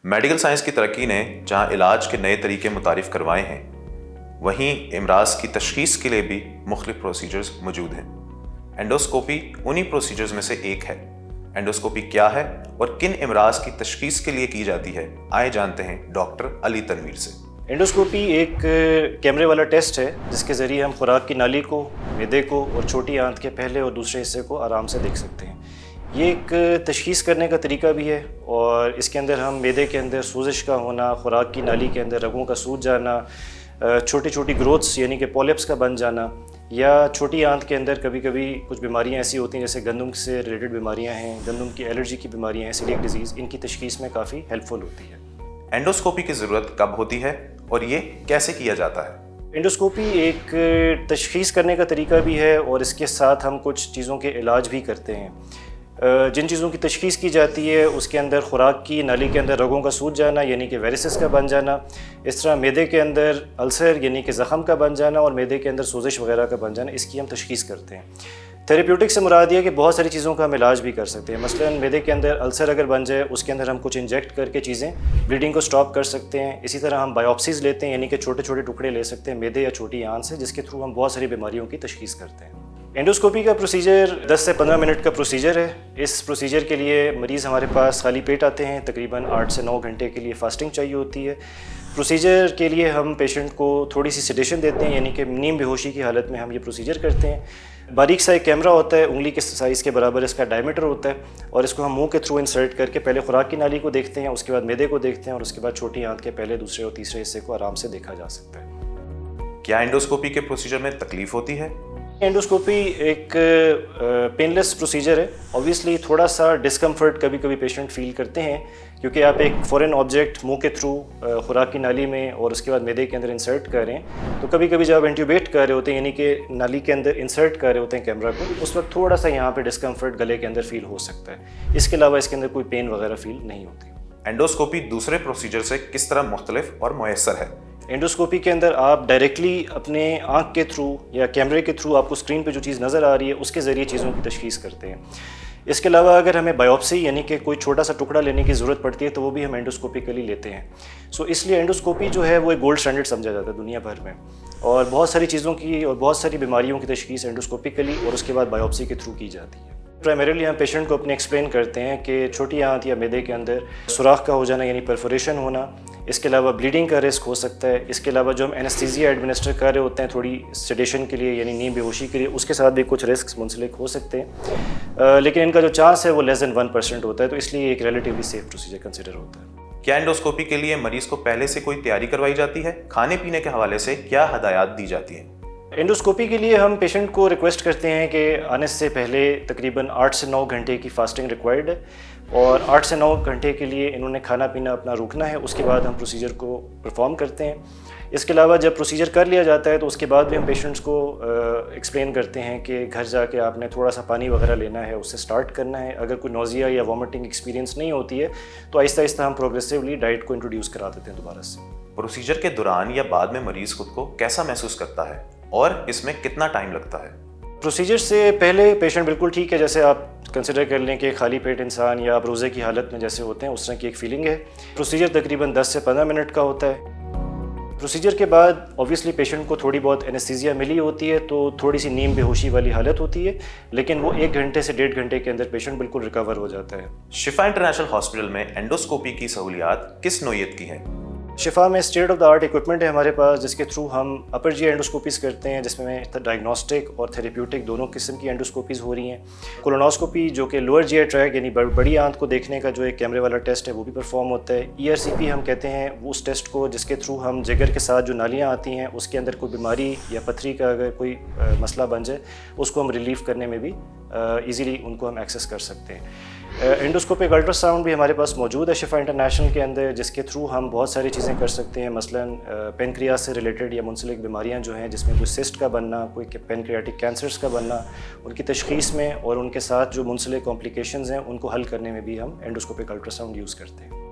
Medical science کی ترقی نے جہاں علاج کے نئے طریقے متعارف کروائے ہیں، وہیں امراض کی تشخیص کے لیے بھی مختلف پروسیجرز موجود ہیں۔ اینڈوسکوپی انہی پروسیجرز میں سے ایک ہے۔ اینڈوسکوپی کیا ہے اور کن امراض کی تشخیص کے لیے کی جاتی ہے، آئے جانتے ہیں ڈاکٹر علی تنویر سے۔ اینڈوسکوپی ایک کیمرے والا ٹیسٹ ہے جس کے ذریعے ہم خوراک کی نالی کو، معدے کو اور چھوٹی آنت کے پہلے اور دوسرے حصے کو آرام سے دیکھ سکتے ہیں۔ یہ ایک تشخیص کرنے کا طریقہ بھی ہے اور اس کے اندر ہم معدے کے اندر سوزش کا ہونا، خوراک کی نالی کے اندر رگوں کا سوج جانا، چھوٹی چھوٹی گروتھس یعنی کہ پولپس کا بن جانا، یا چھوٹی آنت کے اندر کبھی کبھی کچھ بیماریاں ایسی ہوتی ہیں جیسے گندم سے ریلیٹڈ بیماریاں ہیں، گندم کی الرجی کی بیماریاں ہیں، سیلیک ڈیزیز، ان کی تشخیص میں کافی ہیلپ فل ہوتی ہے۔ اینڈوسکوپی کی ضرورت کب ہوتی ہے اور یہ کیسے کیا جاتا ہے؟ اینڈوسکوپی ایک تشخیص کرنے کا طریقہ بھی ہے اور اس کے ساتھ ہم کچھ چیزوں کے علاج بھی کرتے ہیں۔ جن چیزوں کی تشخیص کی جاتی ہے اس کے اندر خوراک کی نالی کے اندر رگوں کا سوج جانا یعنی کہ ویریسز کا بن جانا، اس طرح معدے کے اندر السر یعنی کہ زخم کا بن جانا اور معدے کے اندر سوزش وغیرہ کا بن جانا، اس کی ہم تشخیص کرتے ہیں۔ تھیراپیوٹک سے مراد یہ کہ بہت ساری چیزوں کا ہم علاج بھی کر سکتے ہیں۔ مثلا معدے کے اندر السر اگر بن جائے اس کے اندر ہم کچھ انجیکٹ کر کے چیزیں بلیڈنگ کو سٹاپ کر سکتے ہیں۔ اسی طرح ہم بایوپسیز لیتے ہیں یعنی کہ چھوٹے چھوٹے ٹکڑے لے سکتے ہیں معدے یا چھوٹی آنت سے، جس کے تھرو ہم بہت ساری بیماریوں کی تشخیص کرتے ہیں۔ اینڈوسکوپی کا پروسیجر 10 سے 15 منٹ کا پروسیجر ہے۔ اس پروسیجر کے لیے مریض ہمارے پاس خالی پیٹ آتے ہیں، تقریباً 8 سے 9 گھنٹے کے لیے فاسٹنگ چاہیے ہوتی ہے۔ پروسیجر کے لیے ہم پیشنٹ کو تھوڑی سی سیڈیشن دیتے ہیں یعنی کہ نیم بے ہوشی کی حالت میں ہم یہ پروسیجر کرتے ہیں۔ باریک سا ایک کیمرہ ہوتا ہے، انگلی کے سائز کے برابر اس کا ڈائمیٹر ہوتا ہے اور اس کو ہم منہ کے تھرو انسرٹ کر کے پہلے خوراک کی نالی کو دیکھتے ہیں، اس کے بعد معدے کو دیکھتے ہیں اور اس کے بعد چھوٹی آنت کے پہلے، دوسرے اور تیسرے حصے کو آرام سے دیکھا جا سکتا ہے۔ کیا اینڈوسکوپی کے پروسیجر میں تکلیف ہوتی ہے؟ اینڈوسکوپی ایک پین لیس پروسیجر ہے۔ اوبویسلی تھوڑا سا ڈسکمفرٹ کبھی کبھی پیشنٹ فیل کرتے ہیں کیونکہ آپ ایک فورن آبجیکٹ منہ کے تھرو خوراک کی نالی میں اور اس کے بعد معدے کے اندر انسرٹ کر رہے ہیں، تو کبھی کبھی جب انٹیوبیٹ کر رہے ہوتے ہیں یعنی کہ نالی کے اندر انسرٹ کر رہے ہوتے ہیں کیمرہ کو، اس وقت تھوڑا سا یہاں پہ ڈسکمفرٹ گلے کے اندر فیل ہو سکتا ہے۔ اس کے علاوہ اس کے اندر کوئی پین وغیرہ فیل نہیں ہوتی۔ اینڈوسکوپی دوسرے پروسیجر سے کس طرح مختلف اور میسر ہے؟ اینڈوسکوپی کے اندر آپ ڈائریکٹلی اپنے آنکھ کے تھرو یا کیمرے کے تھرو آپ کو اسکرین پہ جو چیز نظر آ رہی ہے اس کے ذریعے چیزوں کی تشخیص کرتے ہیں۔ اس کے علاوہ اگر ہمیں بایوپسی یعنی کہ کوئی چھوٹا سا ٹکڑا لینے کی ضرورت پڑتی ہے تو وہ بھی ہم اینڈوسکوپیکلی لیتے ہیں۔ اس لیے اینڈوسکوپی جو ہے وہ ایک گولڈ اسٹینڈرڈ سمجھا جاتا ہے دنیا بھر میں، اور بہت ساری چیزوں کی اور بہت ساری بیماریوں کی تشخیص اینڈوسکوپیکلی اور اس کے بعد بایوپسی کے تھرو کی جاتی ہے۔ پرائمریلی ہم پیشنٹ کو اپنے ایکسپلین کرتے ہیں کہ چھوٹی آنت یا معدے کے اندر سوراخ کا ہو جانا یعنی پرفوریشن ہونا، اس کے علاوہ بلیڈنگ کا رسک ہو سکتا ہے۔ اس کے علاوہ جو ہم اینستھیزیا ایڈمنسٹر کر رہے ہوتے ہیں تھوڑی سیڈیشن کے لیے یعنی نیم بے ہوشی کے لیے، اس کے ساتھ بھی کچھ رسکس منسلک ہو سکتے ہیں، لیکن ان کا جو چانس ہے وہ لیس دین 1% ہوتا ہے، تو اس لیے ایک ریلیٹیولی سیف پروسیجر کنسیڈر ہوتا ہے۔ کیا اینڈوسکوپی کے لیے مریض کو پہلے سے کوئی تیاری کروائی جاتی ہے؟ کھانے پینے کے حوالے سے کیا ہدایات دی جاتی ہیں؟ اینڈوسکوپی کے لیے ہم پیشنٹ کو ریکویسٹ کرتے ہیں کہ آنے سے پہلے تقریباً 8 سے 9 گھنٹے کی فاسٹنگ ریکوائرڈ ہے اور 8 سے 9 گھنٹے کے لیے انہوں نے کھانا پینا اپنا روکنا ہے، اس کے بعد ہم پروسیجر کو پرفارم کرتے ہیں۔ اس کے علاوہ جب پروسیجر کر لیا جاتا ہے تو اس کے بعد بھی ہم پیشنٹس کو ایکسپلین کرتے ہیں کہ گھر جا کے آپ نے تھوڑا سا پانی وغیرہ لینا ہے، اس سے سٹارٹ کرنا ہے۔ اگر کوئی نوزیا یا وامٹنگ ایکسپیرینس نہیں ہوتی ہے تو آہستہ آہستہ ہم پروگریسولی ڈائٹ کو انٹروڈیوس کرا دیتے ہیں دوبارہ سے۔ پروسیجر کے دوران یا بعد میں مریض خود کو کیسا محسوس کرتا ہے اور اس میں کتنا ٹائم لگتا ہے؟ پروسیجر سے پہلے پیشنٹ بالکل ٹھیک ہے، جیسے آپ کنسیڈر کر لیں کہ خالی پیٹ انسان یا آپ روزے کی حالت میں جیسے ہوتے ہیں اس طرح کی ایک فیلنگ ہے۔ پروسیجر تقریباً 10 سے 15 منٹ کا ہوتا ہے۔ پروسیجر کے بعد اوبویسلی پیشنٹ کو تھوڑی بہت اینستھیزیا ملی ہوتی ہے تو تھوڑی سی نیم بے ہوشی والی حالت ہوتی ہے، لیکن وہ 1 گھنٹے سے 1.5 گھنٹے کے اندر پیشنٹ بالکل ریکور ہو جاتا ہے۔ شفا انٹرنیشنل ہاسپٹل میں اینڈوسکوپی کی سہولیات کس نوعیت کی ہیں؟ شفا میں state of the art equipment ہے ہمارے پاس جس کے تھرو ہم اپر جی اینڈوسکوپیز کرتے ہیں، جس میں ڈائگنوسٹک اور تھیراپیوٹک دونوں قسم کی اینڈوسکوپیز ہو رہی ہیں۔ کولونوسکوپی جو کہ لوور جی آئی ٹریک یعنی بڑی آنت کو دیکھنے کا جو ایک کیمرے والا ٹیسٹ ہے وہ بھی پرفارم ہوتا ہے۔ ERCP ہم کہتے ہیں وہ اس ٹیسٹ کو جس کے تھرو ہم جگر کے ساتھ جو نالیاں آتی ہیں اس کے اندر کوئی بیماری یا پتھری کا اگر کوئی مسئلہ بن جائے اس کو ہم ریلیف کرنے میں بھی ایزیلی ان کو ہم ایکسیس کر سکتے ہیں۔ اینڈوسکوپک الٹرا ساؤنڈ بھی ہمارے پاس موجود ہے شفا انٹرنیشنل کے اندر، جس کے تھرو ہم بہت ساری چیزیں کر سکتے ہیں، مثلاً پینکریاس سے ریلیٹڈ یا منسلک بیماریاں جو ہیں جس میں کوئی سسٹ کا بننا، کوئی پینکریاٹک کینسرز کا بننا، ان کی تشخیص میں اور ان کے ساتھ جو منسلک کمپلیکیشنز ہیں ان کو حل کرنے میں بھی ہم اینڈوسکوپک الٹرا ساؤنڈ یوز کرتے ہیں۔